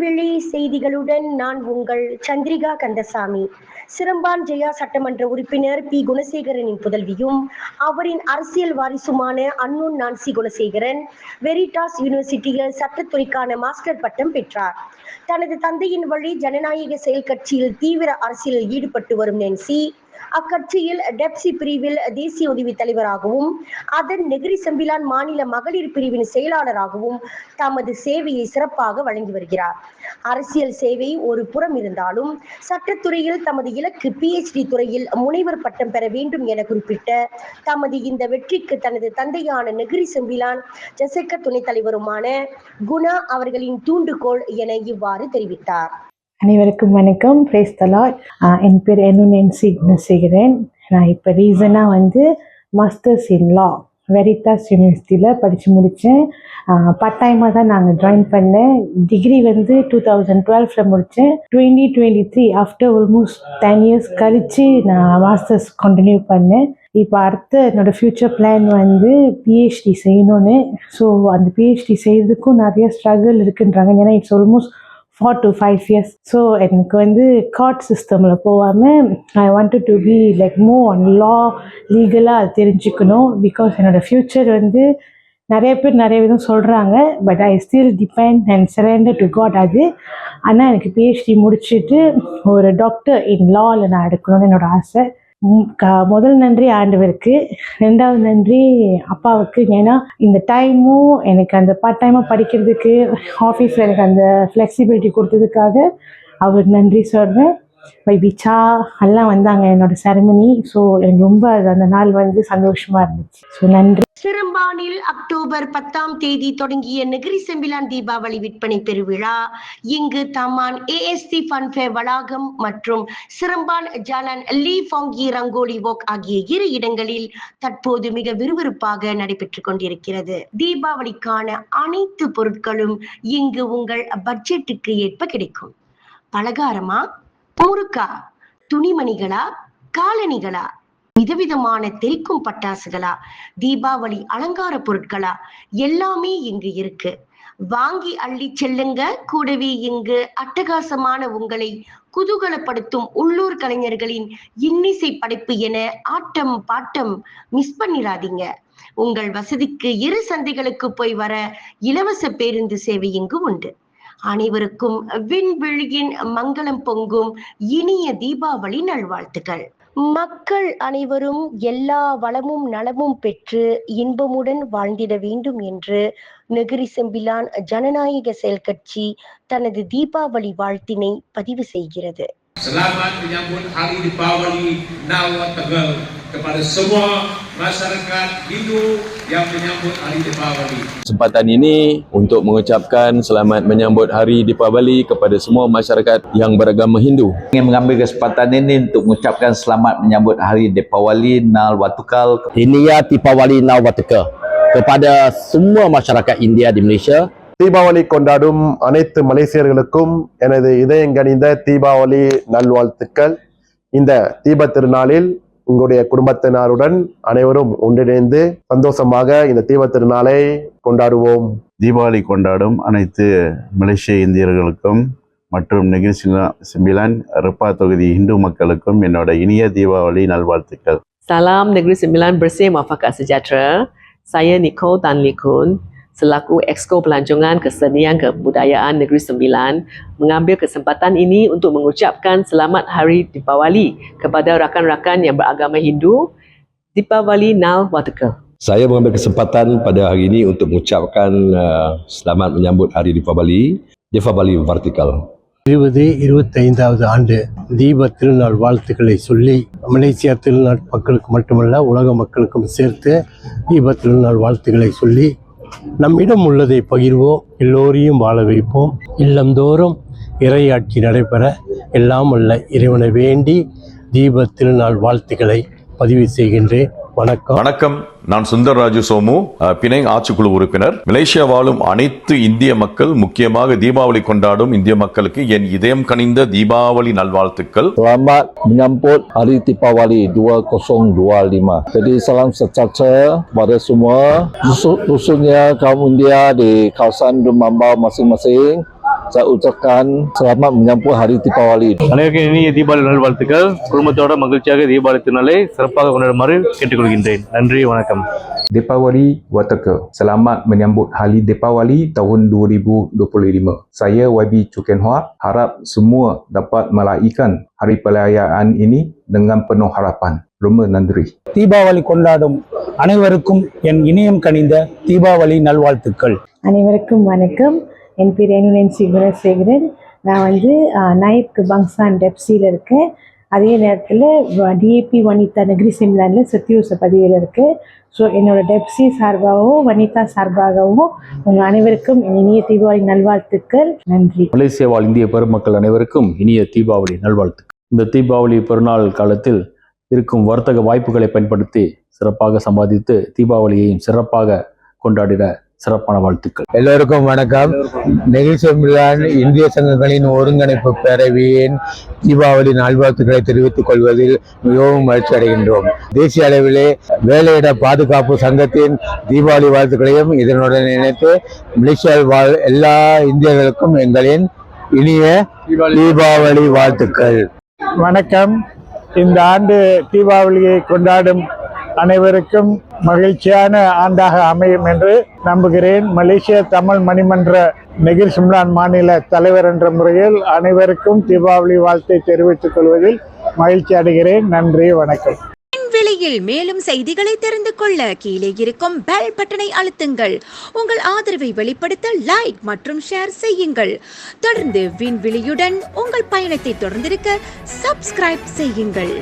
விண்வெளி செய்திகளுடன் நான் உங்கள் சந்திரிகா கந்தசாமி. சிரம்பான் ஜெயா சட்டமன்ற உறுப்பினர் பி குணசேகரனின் புதல்வியும் அவரின் அரசியல் வாரிசுமான அன்னூன் நான்சி குணசேகரன் வெரிட்டாஸ் யூனிவர்சிட்டியில் சட்டத்துறைக்கான மாஸ்டர் பட்டம் பெற்றார். தனது தந்தையின் வழி ஜனநாயக செயல் கட்சியில் தீவிர அரசியலில் ஈடுபட்டு வரும் நான்சி அக்கட்சியில் டெப்சி பிரிவில் தேசிய உதவி தலைவராகவும் அதன் நெகிரி செம்பிலான் மாநில மகளிர் பிரிவின் செயலாளராகவும் தமது சேவையை சிறப்பாக வழங்கி வருகிறார். அரசியல் சேவை ஒரு புறம் இருந்தாலும் சட்டத்துறையில் தமது இலக்கு PhD துறையில் முனைவர் பட்டம் பெற வேண்டும் என குறிப்பிட்ட தமது இந்த வெற்றிக்கு தனது தந்தையான நெகிரி செம்பிலான் ஜசெக்க துணைத் தலைவருமான குணா அவர்களின் தூண்டுகோல் என இவ்வாறு தெரிவித்தார். அனைவருக்கும் வணக்கம். Praise the Lord. என் பேர் நான்சி குணசேகரன். நான் இப்போ ரீசனாக மாஸ்டர்ஸ் இன் லா வெரிட்டாஸ் யூனிவர்சிட்டியில் படித்து முடித்தேன். பார்ட் டைமாக தான் நாங்கள் ஜாயின் பண்ணேன். டிகிரி 2012 முடித்தேன். 2023 ஆஃப்டர் ஆல்மோஸ்ட் 10 இயர்ஸ் கழித்து நான் மாஸ்டர்ஸ் கண்டினியூ பண்ணேன். இப்போ அடுத்த என்னோடய ஃப்யூச்சர் பிளான் PhD செய்யணும்னு. ஸோ அந்த PhD செய்கிறதுக்கும் நிறைய ஸ்ட்ரகிள் இருக்குன்றாங்க. ஏன்னா இட்ஸ் ஆல்மோஸ்ட் 4 to 5 years. ஸோ எனக்கு கார்ட் சிஸ்டமில் போகாமல் I wanted to be like move on law லீகலாக அது தெரிஞ்சுக்கணும். பிகாஸ் என்னோடய ஃப்யூச்சர் நிறைய பேர் நிறைய விதம் சொல்கிறாங்க. But I still depend and surrender to god. அது ஆனால் எனக்கு PhD முடிச்சுட்டு ஒரு டாக்டர் இன் லாவில் நான் எடுக்கணும்னு என்னோடய ஆசை. முதல் நன்றி ஆண்டவருக்கு, ரெண்டாவது நன்றி அப்பாவுக்கு. ஏன்னா இந்த டைமும் எனக்கு அந்த பார்ட் டைமாக படிக்கிறதுக்கு ஆஃபீஸில் எனக்கு அந்த ஃப்ளெக்சிபிலிட்டி கொடுத்ததுக்காக அவருக்கு நன்றி சொல்கிறேன். பிச்சா எல்லாம் வந்தாங்க என்னோட செரமனி. ஸோ எனக்கு ரொம்ப அந்த நாள் சந்தோஷமாக இருந்துச்சு. ஸோ நன்றி. சிரம்பானில் அக்டோபர் 10 தொடங்கிய நெகிரி செம்பிலான் தீபாவளி விற்பனை பெருவிழா இங்கு தமான் AST ஃபன்ஃபேர் வளாகம் மற்றும் சிரம்பான் ஜாலான் லீ ஃபாங்கி ரங்கோலி வாக் ஆகிய 2 இடங்களில் தற்போது மிக விறுவிறுப்பாக நடைபெற்றுக் கொண்டிருக்கிறது. தீபாவளிக்கான அனைத்து பொருட்களும் இங்கு உங்கள் பட்ஜெட்டுக்கு ஏற்ப கிடைக்கும். பலகாரமா, முறுக்கா, துணிமணிகளா, காலணிகளா, விதவிதமான தெரிக்கும் பட்டாசுகளா, தீபாவளி அலங்கார பொருட்களா, எல்லாமே இங்கு இருக்கு. வாங்கி அள்ளி செல்லுங்க. கூடவே இங்கு அட்டகாசமான உங்களை குதூகலப்படுத்தும் உள்ளூர் கலைஞர்களின் இன்னிசை படைப்பு என ஆட்டம் பாட்டம் மிஸ் பண்ணிடாதீங்க. உங்கள் வசதிக்கு 2 சந்தைகளுக்கு போய் வர இலவச பேருந்து சேவை இங்கு உண்டு. அனைவருக்கும் விண்வெளியின் மங்களம் பொங்கும் இனிய தீபாவளி நல்வாழ்த்துக்கள். மக்கள் அனைவரும் எல்லா வளமும் நலமும் பெற்று இன்பமுடன் வாழ்ந்திட வேண்டும் என்று நெகிரி செம்பிலான் ஜனநாயக செயல் கட்சி தனது தீபாவளி வாழ்த்தினை பதிவு செய்கிறது. Selamat menyambut Hari Deepawali Nawat Tegal kepada semua masyarakat Hindu yang menyambut Hari Deepawali. Kesempatan ini untuk mengucapkan selamat menyambut Hari Deepawali kepada semua masyarakat yang beragama Hindu. Ingin mengambil kesempatan ini untuk mengucapkan selamat menyambut Hari Deepawali Nawat Tegal. Inia Deepawali Nawat Tegal kepada semua masyarakat India di Malaysia. Deepavali கொண்டாடும் அனைத்து மலேசியர்களுக்கும் எனது இதயங்கனிந்த தீபாவளி நல்வாழ்த்துக்கள். இந்த தீப திருநாளில் உங்களுடைய குடும்பத்தினருடன் அனைவரும் ஒன்றிணைந்து சந்தோஷமாக இந்த தீப திருநாளை கொண்டாடுவோம். தீபாவளி கொண்டாடும் அனைத்து மலேசிய இந்தியர்களுக்கும் மற்றும் நெகிரி செம்பிலான் ரெப்பா தொகுதி இந்து மக்களுக்கும் என்னோட இனிய தீபாவளி நல்வாழ்த்துக்கள். Salam Negeri Sembilan bersih muafakat sejahtera. Saya Nicole Tan Likun selaku Exco Pelancongan Kesenian Kebudayaan Negeri Sembilan mengambil kesempatan ini untuk mengucapkan selamat Hari Deepawali kepada rakan-rakan yang beragama Hindu. Deepawali Nawat Tegal. Saya mengambil kesempatan pada hari ini untuk mengucapkan selamat menyambut Hari Deepawali Vertikal. 25வது ஆண்டு தீப திருநாள் வாழ்த்துக்களை சொல்லி Malaysia திருநாள் மக்களுக்கு மட்டுமல்ல உலக மக்களுக்கும் சேர்த்து தீப திருநாள் வாழ்த்துக்களை சொல்லி நம்மிடம் உள்ளதை பகிர்வோம், எல்லோரையும் வாழ வைப்போம். இல்லந்தோறும் இறையாட்சி நடைபெற எல்லாம் வல்ல இறைவனை வேண்டி தீப திருநாள் வாழ்த்துக்களை பதிவு செய்கின்றேன். வணக்கம். நான் சுந்தர்ராஜு சோமு, பிணைங் ஆட்சிக்குழு உறுப்பினர். மலேசியா வாழும் அனைத்து இந்திய மக்கள், முக்கியமாக தீபாவளி கொண்டாடும் இந்திய மக்களுக்கு என் இதயம் கனிந்த தீபாவளி நல்வாழ்த்துக்கள். Selamat menyambut Hari Deepawali 2025. Jadi salam sejahtera kepada semua khususnya kaum India di kawasan Dumambau masing-masing. saya ucapkan selamat menyambut Hari Deepawali. அனைவருக்கும் இனிய தீபாவளி நல்வாழ்த்துக்கள். குடும்பத்தோட மகிழ்ச்சியாக தீபாவளி திருநாளை சிறப்பாக கொண்டாடுமாறு கேட்டுக்கொள்கின்றேன். நன்றி, வணக்கம். Deepawali Wataka. Selamat menyambut Hari Deepawali tahun 2025. Saya YB Chuken Hua harap semua dapat meraihkan hari perayaan ini dengan penuh harapan. ரொம்ப நன்றி. தீபாவளி கொண்டாடும் அனைவருக்கும் என் இனியம் கனிந்த தீபாவளி நல்வாழ்த்துக்கள். அனைவருக்கும் வணக்கம். என் பேர் என்சி குணசேகரன். நான் வந்து நாயப் கபாங்சான் டெப்சியில் இருக்கேன். அதே நேரத்தில் டிஏபி வனிதா நகரி சிம்லானில் சத்தியோச பதிவில் இருக்கேன். ஸோ என்னோட டெப்சி சார்பாகவும் வனிதா சார்பாகவும் உங்கள் அனைவருக்கும் இனிய தீபாவளி நல்வாழ்த்துக்கள். நன்றி. மலேசியா வாழ் இந்திய பெருமக்கள் அனைவருக்கும் இனிய தீபாவளி நல்வாழ்த்துக்கள். இந்த தீபாவளி பெருநாள் காலத்தில் இருக்கும் வர்த்தக வாய்ப்புகளை பயன்படுத்தி சிறப்பாக சம்பாதித்து தீபாவளியையும் சிறப்பாக கொண்டாடிட சிறப்பான வாழ்த்துக்கள். எல்லோருக்கும் வணக்கம். நெகிழ் செம்பிலான் இந்திய சங்கங்களின் ஒருங்கிணைப்பு பேரவையின் தீபாவளி நல்வாழ்த்துக்களை தெரிவித்துக் கொள்வதில் மிகவும் மகிழ்ச்சி அடைகின்றோம். தேசிய அளவிலே வேலையிட பாதுகாப்பு சங்கத்தின் தீபாவளி வாழ்த்துக்களையும் இதனுடன் இணைத்து மலேசியாவில் வாழ் எல்லா இந்தியர்களுக்கும் எங்களின் இனிய தீபாவளி வாழ்த்துக்கள். வணக்கம். இந்த ஆண்டு தீபாவளியை கொண்டாடும் அனைவருக்கும் மகிழ்ச்சியான ஆண்டாக அமையும் என்று நம்புகிறேன். மலேசிய தமிழ் மணிமன்ற நெகிர் சிம்லான் மாநில தலைவர் என்ற முறையில் அனைவருக்கும் தீபாவளி வாழ்த்தை தெரிவித்துக் கொள்வதில் மகிழ்ச்சி அடைகிறேன். நன்றி, வணக்கம். விண்வெளியில் மேலும் செய்திகளை தெரிந்து கொள்ள கீழே இருக்கும் பெல் பட்டனை அழுத்துங்கள். உங்கள் ஆதரவை வெளிப்படுத்த லைக் மற்றும் ஷேர் செய்யுங்கள். தொடர்ந்து விண்வெளியுடன் உங்கள் பயணத்தை தொடர்ந்திருக்க சப்ஸ்கிரைப் செய்யுங்கள்.